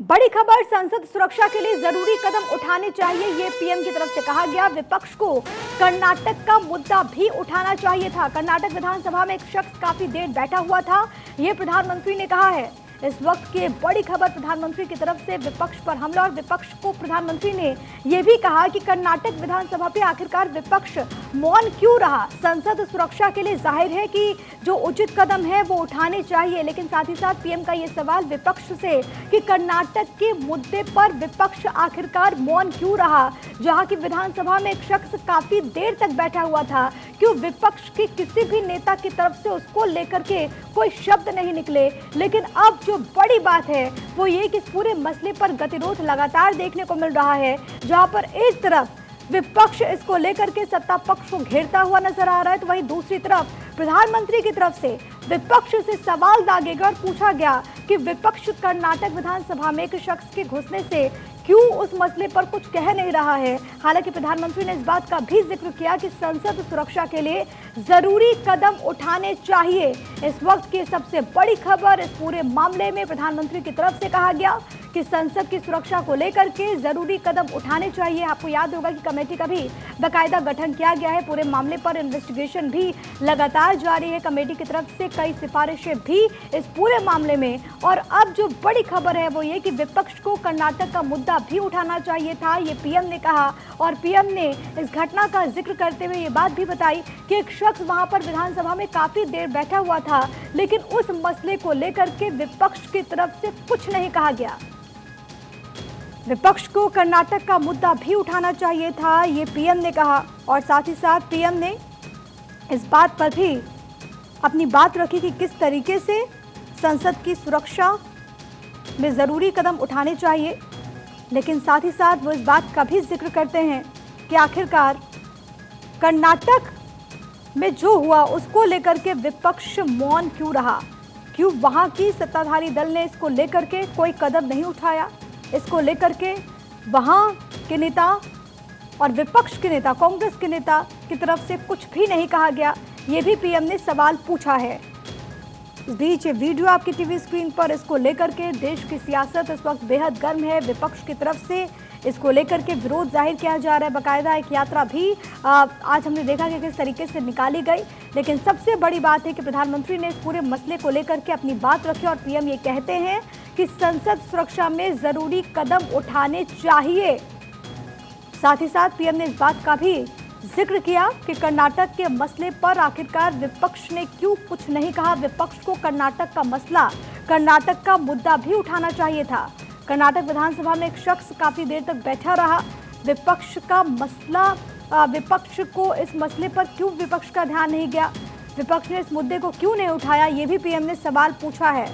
बड़ी खबर, संसद सुरक्षा के लिए जरूरी कदम उठाने चाहिए, ये पीएम की तरफ से कहा गया। विपक्ष को कर्नाटक का मुद्दा भी उठाना चाहिए था। कर्नाटक विधानसभा में एक शख्स काफी देर बैठा हुआ था, ये प्रधानमंत्री ने कहा है। इस वक्त की बड़ी खबर प्रधानमंत्री की तरफ से विपक्ष पर हमला, और विपक्ष को प्रधानमंत्री ने यह भी कहा कि कर्नाटक विधानसभा पे आखिरकार विपक्ष मौन क्यों रहा। संसद सुरक्षा के लिए जाहिर है कि जो उचित कदम है वो उठाने चाहिए, लेकिन साथ ही साथ पीएम का ये सवाल विपक्ष से कि कर्नाटक के मुद्दे पर विपक्ष आखिरकार मौन क्यों रहा। जहां की विधानसभा में एक शख्स काफी देर तक बैठा हुआ था, क्यों विपक्ष के किसी भी नेता की तरफ से उसको लेकर के कोई शब्द नहीं निकले। लेकिन अब जो बड़ी बात है वो ये कि इस पूरे मसले पर गतिरोध लगातार देखने को मिल रहा है, जहां पर एक तरफ विपक्ष इसको लेकर के सत्ता पक्ष को घेरता हुआ नजर आ रहा है, तो वहीं दूसरी तरफ प्रधानमंत्री की तरफ से विपक्ष से सवाल दागे गए और पूछा गया कि विपक्ष कर्नाटक विधानसभा में एक शख्स के घुसने से क्यों उस मसले पर कुछ कह नहीं रहा है। हालांकि प्रधानमंत्री ने इस बात का भी जिक्र किया कि संसद सुरक्षा के लिए जरूरी कदम उठाने चाहिए। इस वक्त की सबसे बड़ी खबर, इस पूरे मामले में प्रधानमंत्री की तरफ से कहा गया कि संसद की सुरक्षा को लेकर के जरूरी कदम उठाने चाहिए। आपको याद होगा कि कमेटी का भी बाकायदा गठन किया गया है। पूरे मामले पर इन्वेस्टिगेशन भी लगातार जारी है। कमेटी की तरफ से कई सिफारिशें भी इस पूरे मामले में। और अब जो बड़ी खबर है वो ये कि विपक्ष को कर्नाटक का मुद्दा भी उठाना चाहिए था, ये पीएम ने कहा। और पीएम ने इस घटना का जिक्र करते हुए ये बात भी बताई कि एक शख्स वहां पर विधानसभा में काफी देर बैठा हुआ था, लेकिन उस मसले को लेकर के विपक्ष की तरफ से कुछ नहीं कहा गया। विपक्ष को कर्नाटक का मुद्दा भी उठाना चाहिए था, ये पीएम ने कहा। और साथ ही साथ पीएम ने इस बात पर भी अपनी बात रखी कि किस तरीके से संसद की सुरक्षा में ज़रूरी कदम उठाने चाहिए। लेकिन साथ ही साथ वो इस बात का भी जिक्र करते हैं कि आखिरकार कर्नाटक में जो हुआ उसको लेकर के विपक्ष मौन क्यों रहा, क्यों वहाँ की सत्ताधारी दल ने इसको लेकर के कोई कदम नहीं उठाया। इसको लेकर के वहाँ के नेता और विपक्ष के नेता, कांग्रेस के नेता की तरफ से कुछ भी नहीं कहा गया, ये भी पीएम ने सवाल पूछा है। इस बीच ये वीडियो आपकी टीवी स्क्रीन पर, इसको लेकर के देश की सियासत इस वक्त बेहद गर्म है। विपक्ष की तरफ से इसको लेकर के विरोध जाहिर किया जा रहा है। बाकायदा एक यात्रा भी आज हमने देखा कि किस तरीके से निकाली गई। लेकिन सबसे बड़ी बात है कि प्रधानमंत्री ने इस पूरे मसले को लेकर के अपनी बात रखी और पीएम ये कहते हैं कि संसद सुरक्षा में जरूरी कदम उठाने चाहिए। साथ ही साथ पीएम ने इस बात का भी जिक्र किया कि कर्नाटक के मसले पर आखिरकार विपक्ष ने क्यों कुछ नहीं कहा। विपक्ष को कर्नाटक का मसला, कर्नाटक का मुद्दा भी उठाना चाहिए था। कर्नाटक विधानसभा में एक शख्स काफी देर तक बैठा रहा, विपक्ष का मसला, विपक्ष को इस मसले पर क्यों विपक्ष का ध्यान नहीं गया, विपक्ष ने इस मुद्दे को क्यों नहीं उठाया, ये भी पीएम ने सवाल पूछा है।